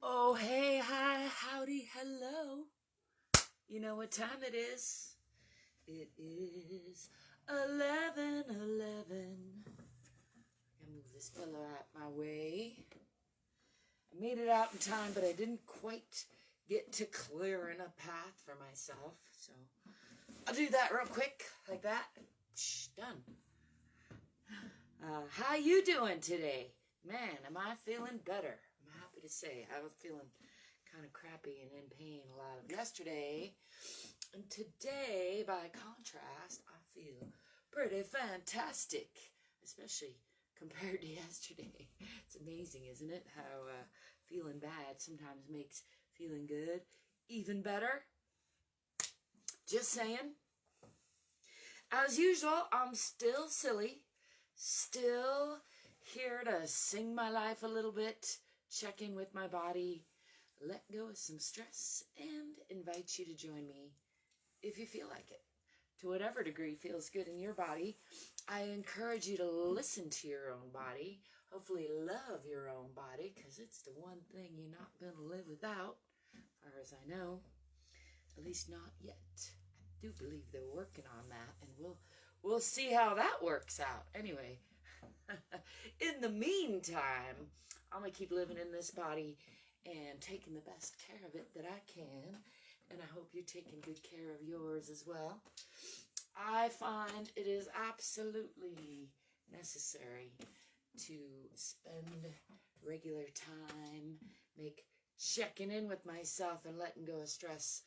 Oh, hey, hi, howdy, hello. You know what time it is? It is 11:11. I move this fella out my way. I made it out in time, but I didn't quite get to clearing a path for myself. So I'll do that real quick, like that. Done. How you doing today? Man, am I feeling better? I'm happy to say I was feeling kind of crappy and in pain a lot of yesterday. And today, by contrast, I feel pretty fantastic, especially compared to yesterday. It's amazing, isn't it, how feeling bad sometimes makes feeling good even better? Just saying. As usual, I'm still silly, still here to sing my life a little bit, check in with my body, let go of some stress, and invite you to join me if you feel like it. To whatever degree feels good in your body, I encourage you to listen to your own body, hopefully love your own body, because it's the one thing you're not going to live without, as far as I know, at least not yet. I do believe they're working on that, and we'll see how that works out. Anyway, in the meantime, I'm going to keep living in this body and taking the best care of it that I can. And I hope you're taking good care of yours as well. I find it is absolutely necessary to spend regular time, make checking in with myself and letting go of stress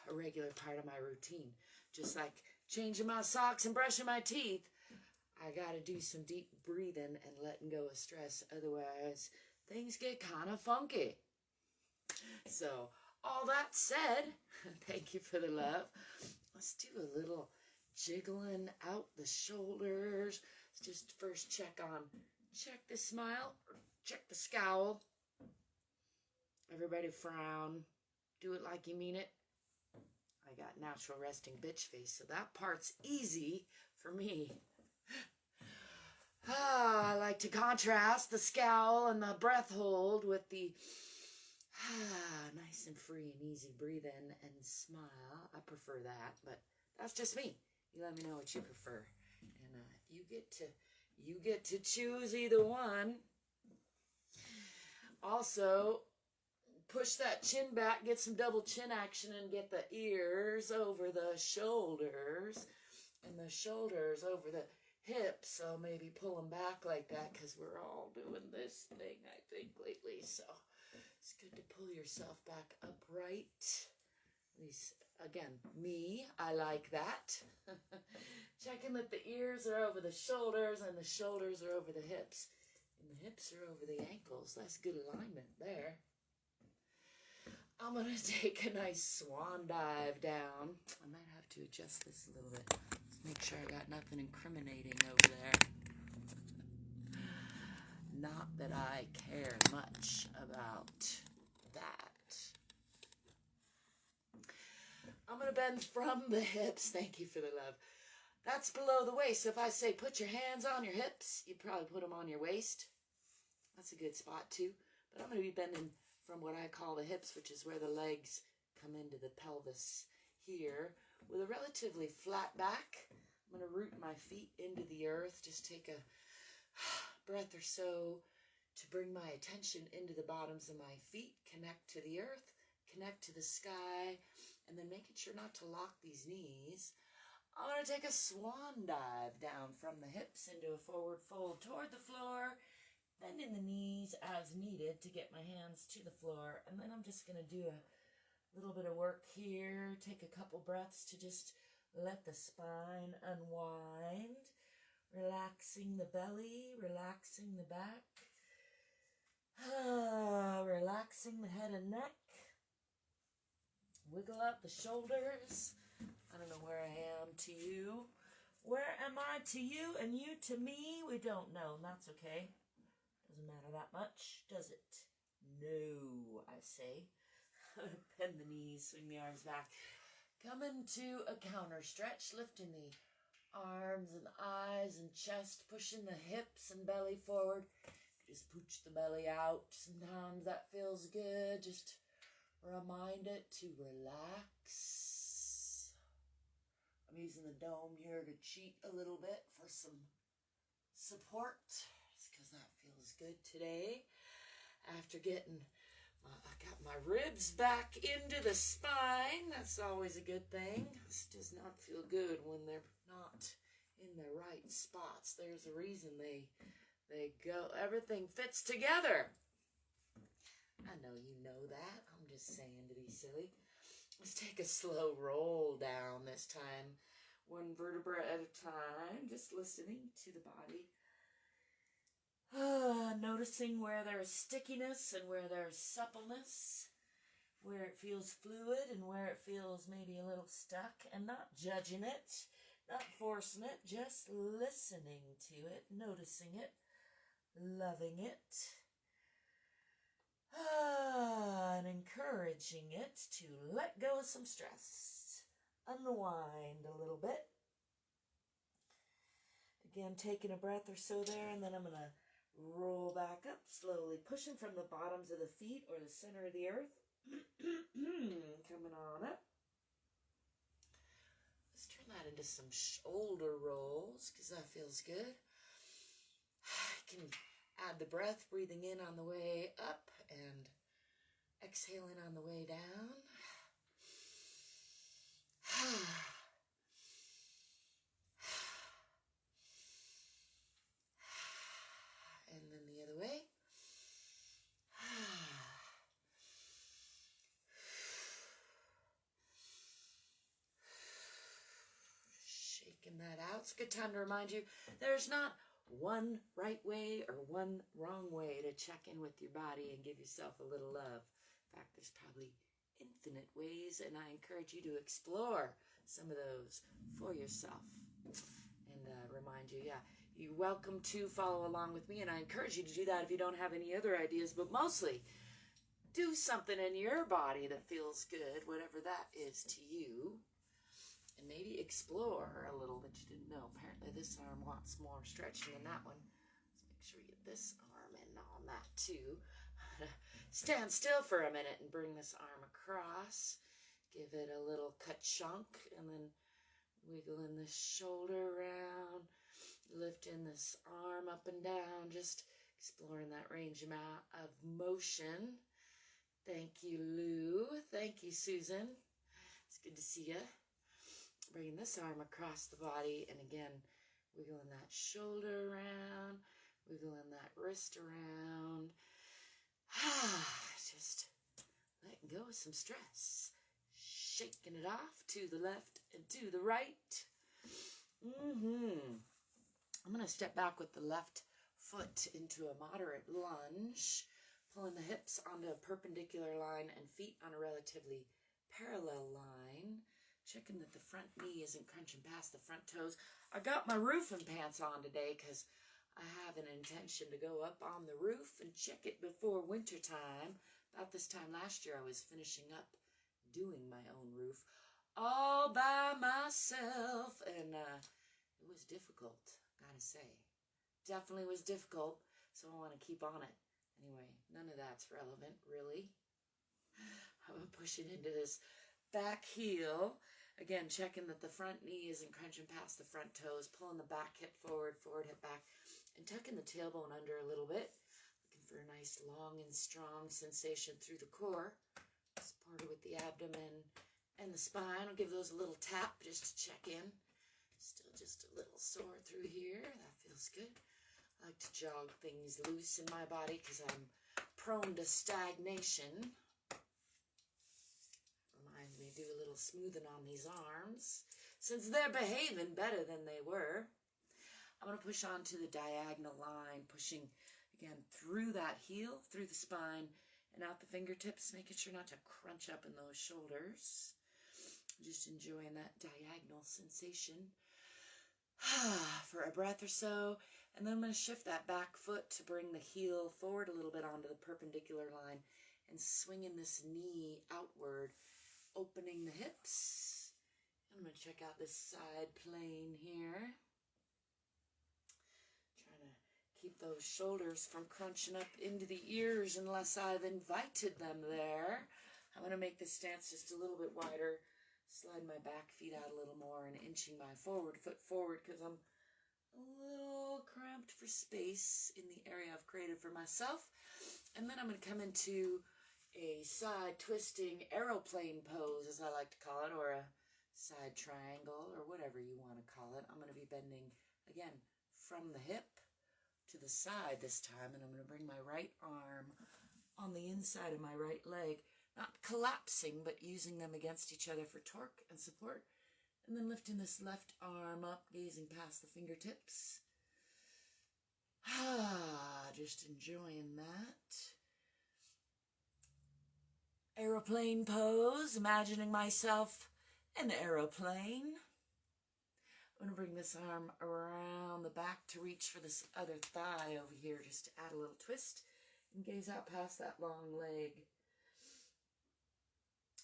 a regular part of my routine. Just like changing my socks and brushing my teeth, I gotta do some deep breathing and letting go of stress. Otherwise, things get kind of funky. So, all that said, thank you for the love. Let's do a little jiggling out the shoulders. Let's just first check the smile, or check the scowl. Everybody frown. Do it like you mean it. I got natural resting bitch face, so that part's easy for me. I like to contrast the scowl and the breath hold with the nice and free and easy breathe in and smile. I prefer that, but that's just me. You let me know what you prefer, and you get to choose either one. Also, push that chin back, get some double chin action, and get the ears over the shoulders, and the shoulders over the hips. So maybe pull them back like that, because we're all doing this thing, I think, lately. So it's good to pull yourself back upright. At least, again, me, I like that. Checking that the ears are over the shoulders and the shoulders are over the hips. And the hips are over the ankles. That's good alignment there. I'm going to take a nice swan dive down. I might have to adjust this a little bit. Let's make sure I got nothing incriminating over there. Not that I care much about that. I'm going to bend from the hips. Thank you for the love. That's below the waist. So if I say put your hands on your hips, you'd probably put them on your waist. That's a good spot too. But I'm going to be bending from what I call the hips, which is where the legs come into the pelvis here, with a relatively flat back. I'm going to root my feet into the earth. Just take a breath or so to bring my attention into the bottoms of my feet, connect to the earth, connect to the sky, and then making sure not to lock these knees. I'm going to take a swan dive down from the hips into a forward fold toward the floor, bending the knees as needed to get my hands to the floor. And then I'm just going to do a little bit of work here, take a couple breaths to just let the spine unwind, relaxing the belly, relaxing the back. Relaxing the head and neck. Wiggle out the shoulders. I don't know where I am to you. Where am I to you and you to me? We don't know, and that's okay. Doesn't matter that much, does it? No, I say. Bend the knees, swing the arms back. Come into a counter stretch, lifting the arms and eyes and chest, pushing the hips and belly forward. Just pooch the belly out. Sometimes that feels good. Just remind it to relax. I'm using the dome here to cheat a little bit for some support. It's because that feels good today. After getting, I got my ribs back into the spine. That's always a good thing. This does not feel good when they're not in the right spots. There's a reason they go, everything fits together. I know you know that. I'm just saying to be silly. Let's take a slow roll down this time. One vertebra at a time. Just listening to the body. Noticing where there's stickiness and where there's suppleness. Where it feels fluid and where it feels maybe a little stuck. And not judging it. Not forcing it. Just listening to it. Noticing it. Loving it. And encouraging it to let go of some stress. Unwind a little bit. Again, taking a breath or so there, and then I'm going to roll back up slowly, pushing from the bottoms of the feet or the center of the earth. Coming on up. Let's turn that into some shoulder rolls, because that feels good. You can add the breath, breathing in on the way up and exhaling on the way down. And then the other way. Shaking that out. It's a good time to remind you there's not one right way or one wrong way to check in with your body and give yourself a little love. In fact, there's probably infinite ways, and I encourage you to explore some of those for yourself. And remind you, you're welcome to follow along with me, and I encourage you to do that if you don't have any other ideas, but mostly do something in your body that feels good, whatever that is to you. And maybe explore a little that you didn't know. Apparently this arm wants more stretching than that one. Let's make sure you get this arm in on that too. Stand still for a minute and bring this arm across. Give it a little cut chunk and then wiggling this shoulder around. Lifting this arm up and down. Just exploring that range of motion. Thank you, Lou. Thank you, Susan. It's good to see you. Bringing this arm across the body, and again, wiggling that shoulder around, wiggling that wrist around. Just letting go of some stress. Shaking it off to the left and to the right. I'm going to step back with the left foot into a moderate lunge, pulling the hips onto a perpendicular line and feet on a relatively parallel line. Checking that the front knee isn't crunching past the front toes. I got my roofing pants on today because I have an intention to go up on the roof and check it before winter time. About this time last year I was finishing up doing my own roof all by myself. And it was difficult, gotta say. Definitely was difficult, so I want to keep on it. Anyway, none of that's relevant, really. I'm pushing into this back heel. Again, checking that the front knee isn't crunching past the front toes, pulling the back hip forward, forward hip back, and tucking the tailbone under a little bit. Looking for a nice long and strong sensation through the core. Supported with the abdomen and the spine. I'll give those a little tap just to check in. Still just a little sore through here. That feels good. I like to jog things loose in my body because I'm prone to stagnation. Do a little smoothing on these arms since they're behaving better than they were. I'm going to push on to the diagonal line, pushing again through that heel, through the spine, and out the fingertips, making sure not to crunch up in those shoulders. Just enjoying that diagonal sensation for a breath or so. And then I'm going to shift that back foot to bring the heel forward a little bit onto the perpendicular line and swinging this knee outward, opening the hips. I'm going to check out this side plane here. Trying to Keep those shoulders from crunching up into the ears unless I've invited them there. I'm going to make this stance just a little bit wider, slide my back feet out a little more, and inching my forward foot forward because I'm a little cramped for space in the area I've created for myself. And then I'm going to come into a side twisting aeroplane pose, as I like to call it, or a side triangle, or whatever you want to call it. I'm going to be bending, again, from the hip to the side this time, and I'm going to bring my right arm on the inside of my right leg, not collapsing, but using them against each other for torque and support, and then lifting this left arm up, gazing past the fingertips. Just enjoying that. Aeroplane pose, imagining myself an aeroplane. I'm going to bring this arm around the back to reach for this other thigh over here, just to add a little twist and gaze out past that long leg.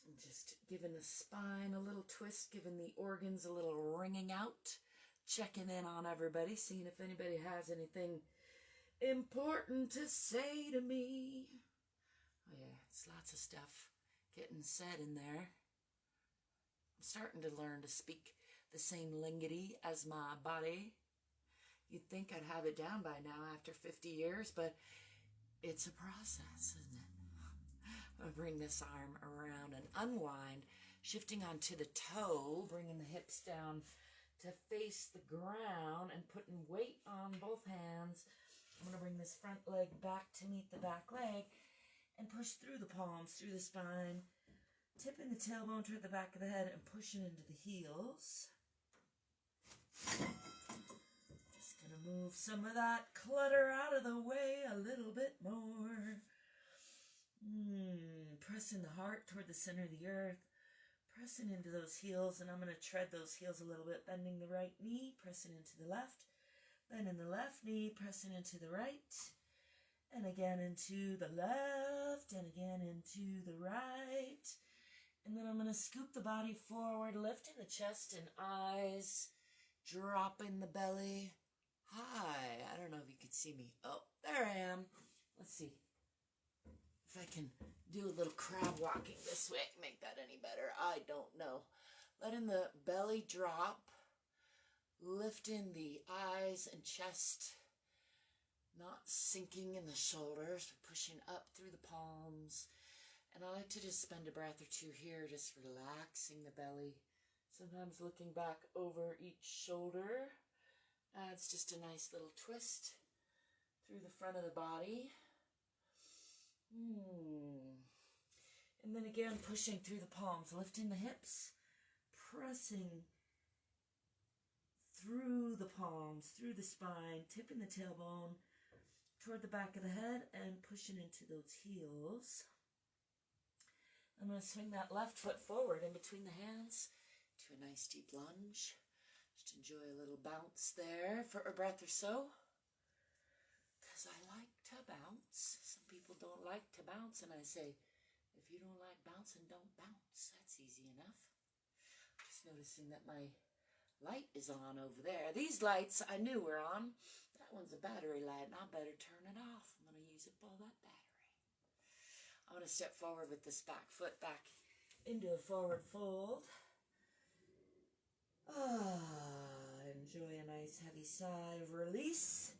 And just giving the spine a little twist, giving the organs a little ringing out, checking in on everybody, seeing if anybody has anything important to say to me. Oh yeah, it's lots of stuff getting said in there. I'm starting to learn to speak the same lingity as my body. You'd think I'd have it down by now after 50 years, but it's a process, isn't it? I'm going to bring this arm around and unwind, shifting onto the toe, bringing the hips down to face the ground and putting weight on both hands. I'm going to bring this front leg back to meet the back leg and push through the palms, through the spine, tipping the tailbone toward the back of the head and pushing into the heels. Just going to move some of that clutter out of the way a little bit more. Pressing the heart toward the center of the earth, pressing into those heels, and I'm going to tread those heels a little bit, bending the right knee, pressing into the left, bending the left knee, pressing into the right, and again into the left, and again into the right. And then I'm going to scoop the body forward, lifting the chest and eyes, dropping the belly. Hi, I don't know if you can see me. Oh, there I am. Let's see if I can do a little crab walking this way, make that any better. I don't know. Letting the belly drop, lifting the eyes and chest, not sinking in the shoulders, but pushing up through the palms. And I like to just spend a breath or two here, just relaxing the belly. Sometimes looking back over each shoulder adds just a nice little twist through the front of the body. And then again, pushing through the palms, lifting the hips, pressing through the palms, through the spine, tipping the tailbone toward the back of the head and pushing into those heels. I'm going to swing that left foot forward in between the hands to a nice deep lunge. Just enjoy a little bounce there for a breath or so. Because I like to bounce. Some people don't like to bounce, and I say, if you don't like bouncing, don't bounce. That's easy enough. Just noticing that my light is on over there. These lights I knew were on. That one's a battery light, and I better turn it off. I'm going to use up all that battery. I'm going to step forward with this back foot back into a forward fold. Enjoy a nice heavy sigh of release.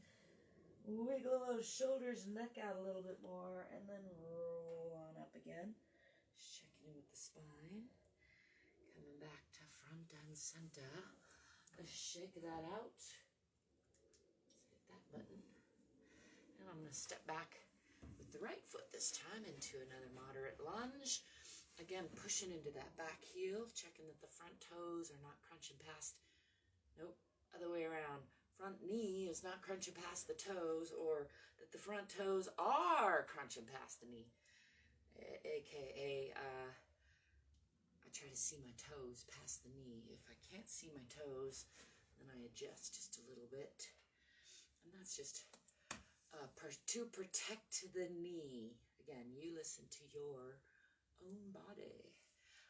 Wiggle those shoulders and neck out a little bit more, and then roll on up again. Just checking in with the spine. Coming back to front and center. Let's shake that out. Let's hit that button. And I'm going to step back with the right foot this time into another moderate lunge. Again, pushing into that back heel, checking that the front toes are not crunching past. Nope, other way around. Front knee is not crunching past the toes, or that the front toes are crunching past the knee. AKA, I try to see my toes past the knee. If I can't see my toes, then I adjust just a little bit. And that's just to protect the knee. Again, you listen to your own body.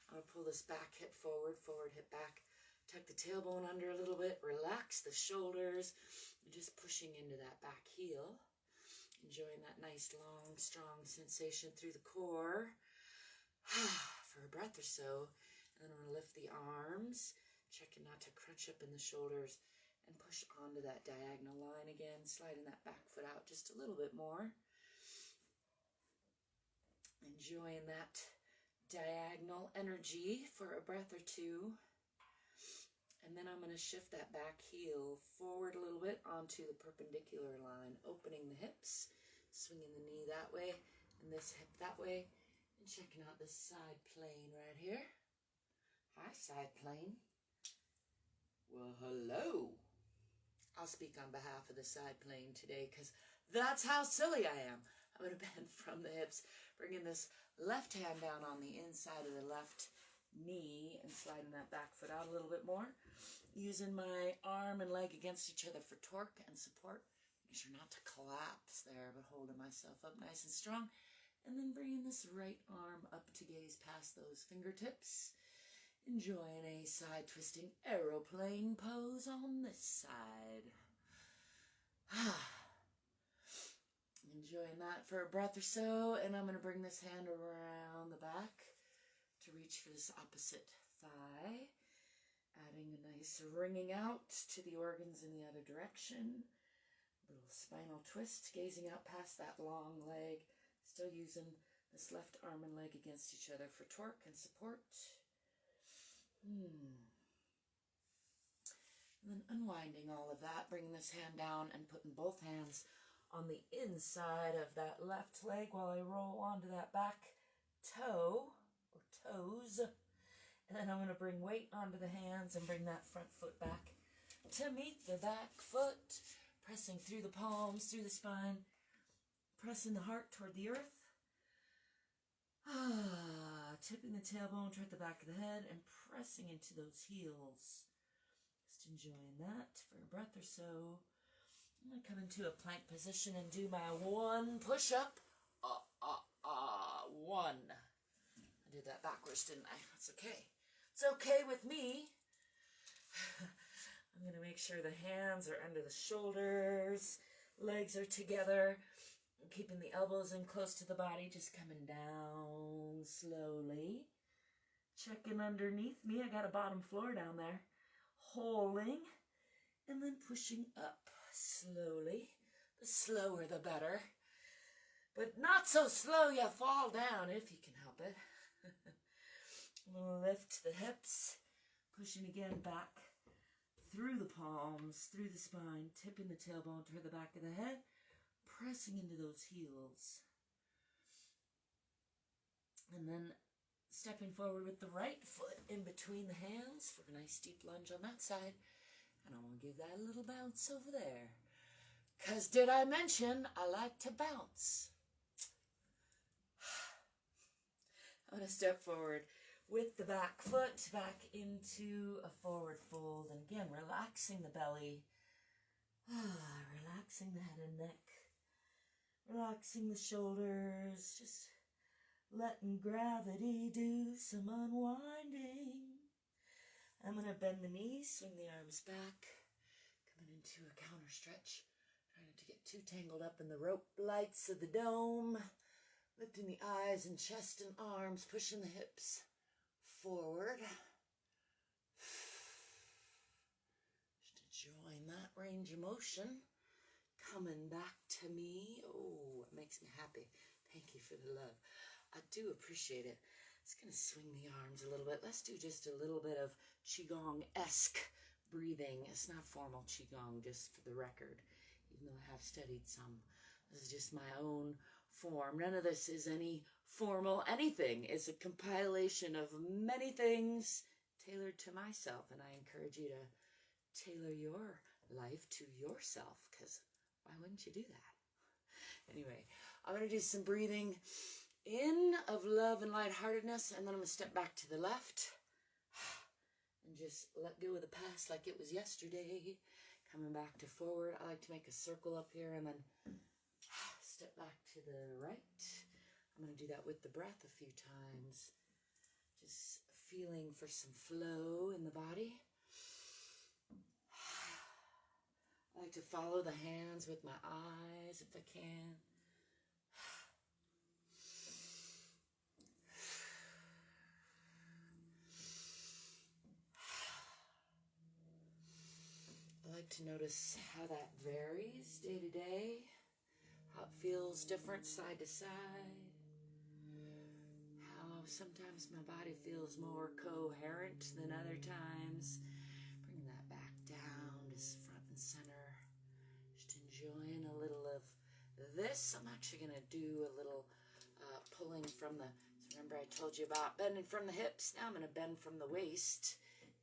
I'm going to pull this back hip forward, forward hip back Tuck the tailbone under a little bit, relax the shoulders, just pushing into that back heel. Enjoying that nice, long, strong sensation through the core for a breath or so. And then I'm going to lift the arms, checking not to crunch up in the shoulders, and push onto that diagonal line again, sliding that back foot out just a little bit more. Enjoying that diagonal energy for a breath or two. And then I'm going to shift that back heel forward a little bit onto the perpendicular line, opening the hips, swinging the knee that way, and this hip that way, and checking out this side plane right here. Hi, side plane. Well, hello. I'll speak on behalf of the side plane today because that's how silly I am. I'm going to bend from the hips, bringing this left hand down on the inside of the left knee and sliding that back foot out a little bit more. Using my arm and leg against each other for torque and support. Make sure not to collapse there, but holding myself up nice and strong. And then bringing this right arm up to gaze past those fingertips. Enjoying a side twisting aeroplane pose on this side. Enjoying that for a breath or so, and I'm going to bring this hand around the back to reach for this opposite thigh, adding a nice wringing out to the organs in the other direction. A little spinal twist, gazing out past that long leg, still using this left arm and leg against each other for torque and support. And then unwinding all of that, bringing this hand down and putting both hands on the inside of that left leg while I roll onto that back toe or toes. And then I'm going to bring weight onto the hands and bring that front foot back to meet the back foot, pressing through the palms, through the spine, pressing the heart toward the earth. Tipping the tailbone toward the back of the head and pressing into those heels. Just enjoying that for a breath or so. I'm going to come into a plank position and do my one push-up. One. I did that backwards, didn't I? That's okay. It's okay with me. I'm going to make sure the hands are under the shoulders, legs are together. Keeping the elbows in close to the body, just coming down slowly. Checking underneath me. I got a bottom floor down there. Holding. And then pushing up slowly. The slower the better. But not so slow you fall down if you can help it. I'm going to lift the hips. Pushing again back through the palms, through the spine. Tipping the tailbone toward the back of the head. Pressing into those heels. And then stepping forward with the right foot in between the hands for a nice deep lunge on that side. And I'm going to give that a little bounce over there. Because did I mention I like to bounce? I'm going to step forward with the back foot back into a forward fold. And again, relaxing the belly. Relaxing the head and neck. Relaxing the shoulders, just letting gravity do some unwinding. I'm going to bend the knees, swing the arms back, coming into a counter stretch, trying not to get too tangled up in the rope lights of the dome, lifting the eyes and chest and arms, pushing the hips forward. Just enjoying that range of motion. Coming back to me. Oh, it makes me happy. Thank you for the love. I do appreciate it. It's going to swing the arms a little bit. Let's do just a little bit of Qigong-esque breathing. It's not formal Qigong, just for the record, even though I have studied some. This is just my own form. None of this is any formal anything. It's a compilation of many things tailored to myself, and I encourage you to tailor your life to yourself, because why wouldn't you do that? Anyway, I'm going to do some breathing in of love and lightheartedness, and then I'm going to step back to the left and just let go of the past like it was yesterday. Coming back to forward. I like to make a circle up here and then step back to the right. I'm going to do that with the breath a few times. Just feeling for some flow in the body. I like to follow the hands with my eyes if I can. I like to notice how that varies day to day, how it feels different side to side, how sometimes my body feels more coherent than other times. Bring that back down, just front and center, just enjoying a little of this. I'm actually going to do a little pulling from the, so remember I told you about bending from the hips. Now I'm going to bend from the waist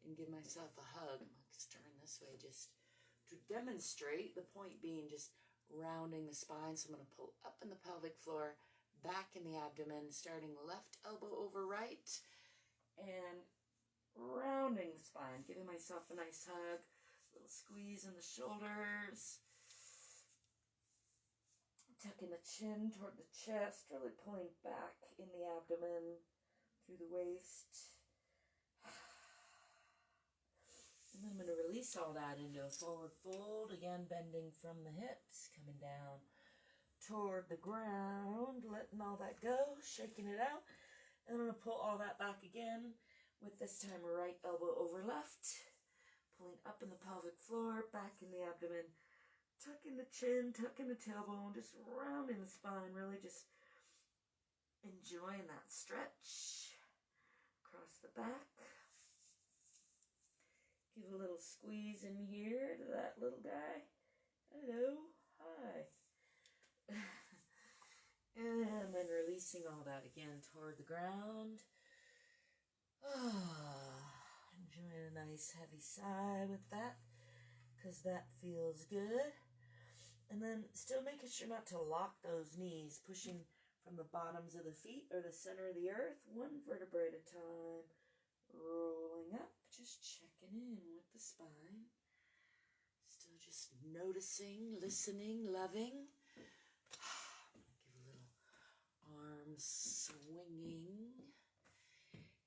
and give myself a hug. I'm going to turn this way just to demonstrate, the point being just rounding the spine. So I'm going to pull up in the pelvic floor, back in the abdomen, starting left elbow over right, and rounding the spine, giving myself a nice hug, a little squeeze in the shoulders, tucking the chin toward the chest, really pulling back in the abdomen through the waist. And then I'm going to release all that into a forward fold, again bending from the hips, coming down toward the ground, letting all that go, shaking it out. And I'm going to pull all that back again with this time right elbow over left, pulling up in the pelvic floor, back in the abdomen, tucking the chin, tucking the tailbone, just rounding the spine, really just enjoying that stretch across the back. Give a little squeeze in here to that little guy. Hello, hi. And then releasing all that again toward the ground. Enjoying a nice heavy sigh with that, because that feels good. And then still making sure not to lock those knees, pushing from the bottoms of the feet or the center of the earth, one vertebrae at a time. Rolling up, just checking in with the spine. Still just noticing, listening, loving. Give a little arm swinging.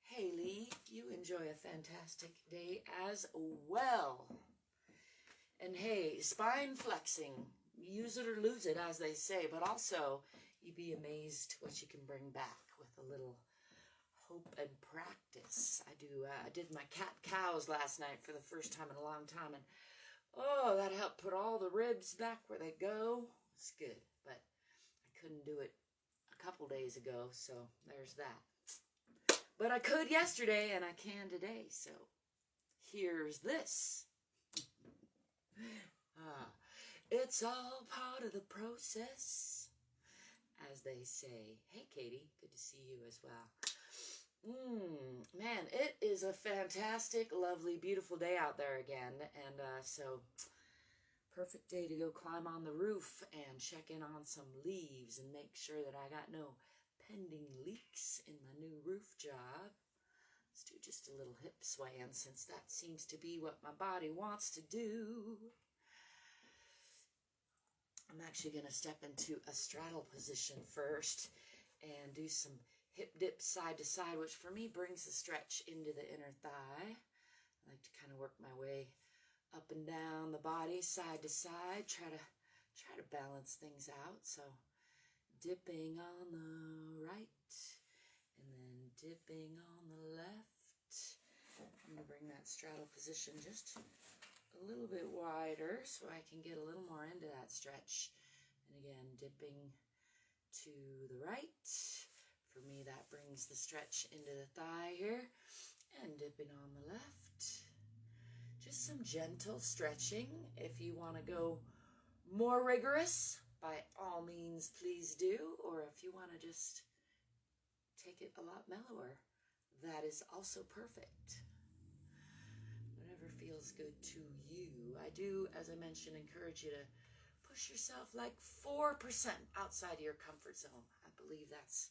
Haley, you enjoy a fantastic day as well. And hey, spine flexing, use it or lose it, as they say, but also you'd be amazed what you can bring back with a little hope and practice. I did my cat-cows last night for the first time in a long time, and oh, that helped put all the ribs back where they go. It's good, but I couldn't do it a couple days ago, so there's that. But I could yesterday, and I can today, so here's this. It's all part of the process, as they say. Hey, Katie, good to see you as well. Man, it is a fantastic, lovely, beautiful day out there again, and so perfect day to go climb on the roof and check in on some leaves and make sure that I got no pending leaks in my new roof job. Let's do just a little hip swaying, since that seems to be what my body wants to do. I'm actually going to step into a straddle position first and do some hip dips side to side, which for me brings the stretch into the inner thigh. I like to kind of work my way up and down the body, side to side, try to balance things out. So dipping on the right and then dipping on the left. I'm going to bring that straddle position just a little bit wider so I can get a little more into that stretch. And again, dipping to the right. For me, that brings the stretch into the thigh here. And dipping on the left. Just some gentle stretching. If you want to go more rigorous, by all means, please do. Or if you want to just take it a lot mellower, that is also perfect. Whatever feels good to you. I do, as I mentioned, encourage you to push yourself like 4% outside of your comfort zone. I believe that's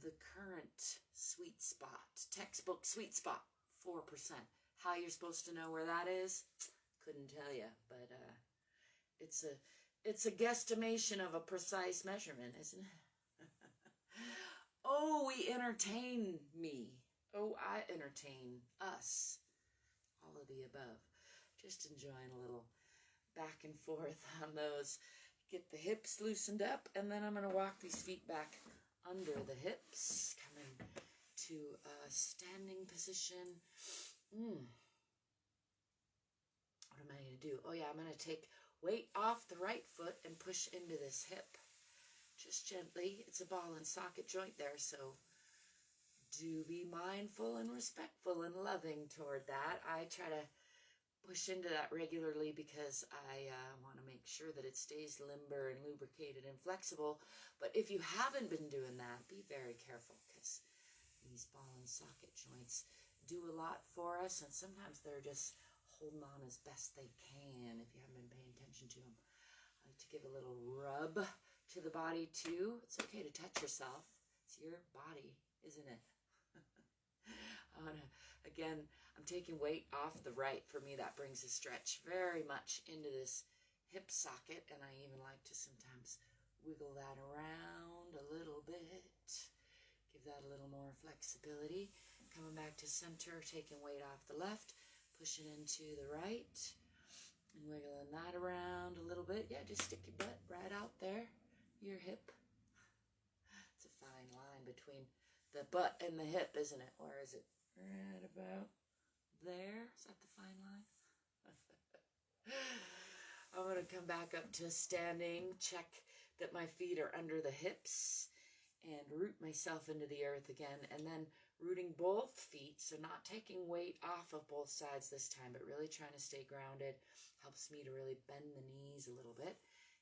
the current sweet spot, textbook sweet spot, 4%. How you're supposed to know where that is, couldn't tell you, but it's a guesstimation of a precise measurement, isn't it? Oh, we entertain me. Oh, I entertain us. All of the above. Just enjoying a little back and forth on those. Get the hips loosened up, and then I'm going to walk these feet back under the hips, coming to a standing position. What am I going to do? Oh yeah, I'm going to take weight off the right foot and push into this hip. Just gently. It's a ball and socket joint there, so do be mindful and respectful and loving toward that. I try to push into that regularly because I want to make sure that it stays limber and lubricated and flexible. But if you haven't been doing that, be very careful, because these ball and socket joints do a lot for us, and sometimes they're just holding on as best they can if you haven't been paying attention to them. I like to give a little rub to the body too. It's okay to touch yourself. It's your body, isn't it? Again, I'm taking weight off the right. For me, that brings a stretch very much into this hip socket, and I even like to sometimes wiggle that around a little bit. Give that a little more flexibility. Coming back to center, taking weight off the left, pushing into the right, and wiggling that around a little bit. Yeah, just stick your butt right out there, your hip. It's a fine line between the butt and the hip, isn't it? Or is it right about there? Is that the fine line? I'm going to come back up to standing, check that my feet are under the hips, and root myself into the earth again, and then rooting both feet, so not taking weight off of both sides this time, but really trying to stay grounded. Helps me to really bend the knees a little bit.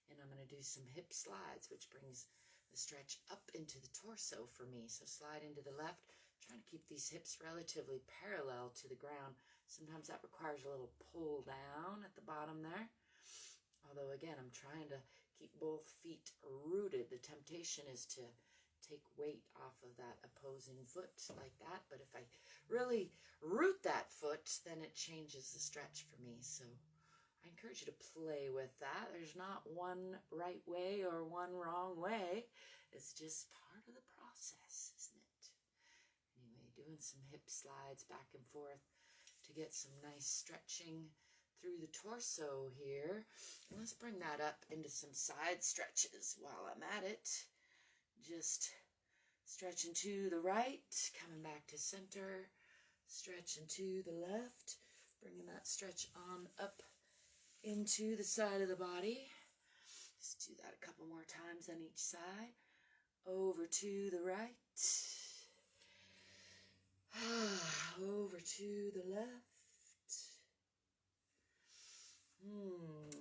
And I'm going to do some hip slides, which brings the stretch up into the torso for me. So slide into the left, trying to keep these hips relatively parallel to the ground. Sometimes that requires a little pull down at the bottom there. Although again, I'm trying to keep both feet rooted. The temptation is to take weight off of that opposing foot like that. But if I really root that foot, then it changes the stretch for me. So I encourage you to play with that. There's not one right way or one wrong way. It's just part of the process, isn't it? Anyway, doing some hip slides back and forth to get some nice stretching through the torso here. And let's bring that up into some side stretches while I'm at it. Just stretching to the right, coming back to center, stretching to the left, bringing that stretch on up into the side of the body. Just do that a couple more times on each side. Over to the right. Over to the left.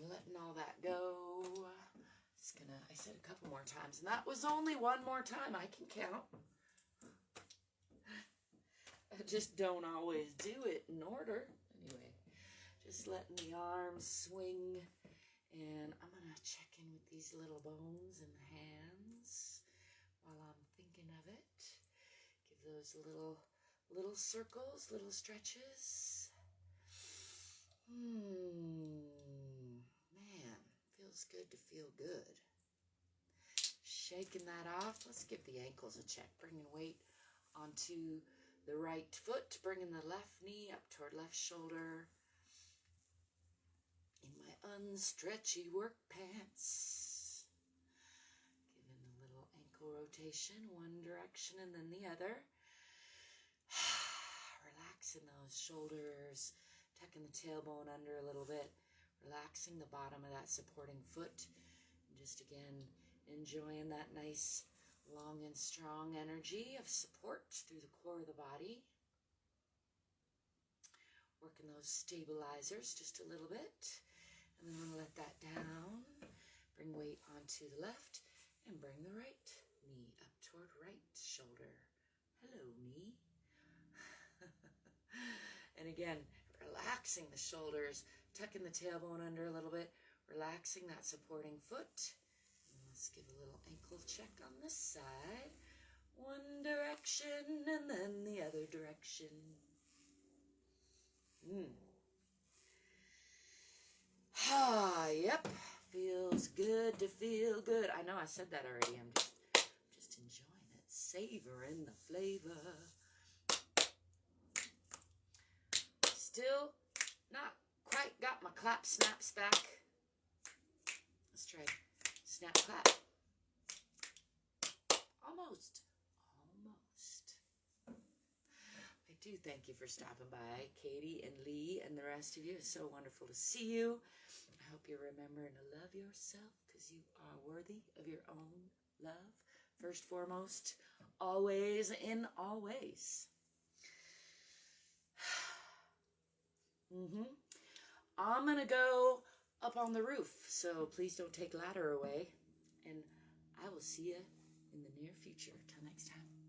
Letting all that go. Just gonna, I said a couple more times, and that was only one more time. I can count. I just don't always do it in order. Anyway, just letting the arms swing, and I'm gonna check in with these little bones in the hands while I'm thinking of it. Give those little circles, little stretches. Man, feels good to feel good. Shaking that off. Let's give the ankles a check. Bringing weight onto the right foot. Bringing the left knee up toward left shoulder. In my unstretchy work pants. Giving a little ankle rotation. One direction and then the other. Relaxing those shoulders. Tucking the tailbone under a little bit, relaxing the bottom of that supporting foot, and just again enjoying that nice long and strong energy of support through the core of the body. Working those stabilizers just a little bit, and then I'm going to let that down, bring weight onto the left, and bring the right knee up toward right shoulder. Hello, knee. And again, relaxing the shoulders, tucking the tailbone under a little bit, relaxing that supporting foot. And let's give a little ankle check on this side. One direction and then the other direction. Yep. Feels good to feel good. I know I said that already. I'm just enjoying it, savoring the flavor. Still not quite got my clap snaps back. Let's try snap clap. Almost. I do thank you for stopping by, Katie and Lee and the rest of you. It's so wonderful to see you. I hope you're remembering to love yourself because you are worthy of your own love. First, foremost, always in all ways. I'm going to go up on the roof, so please don't take ladder away. And I will see you in the near future. Till next time.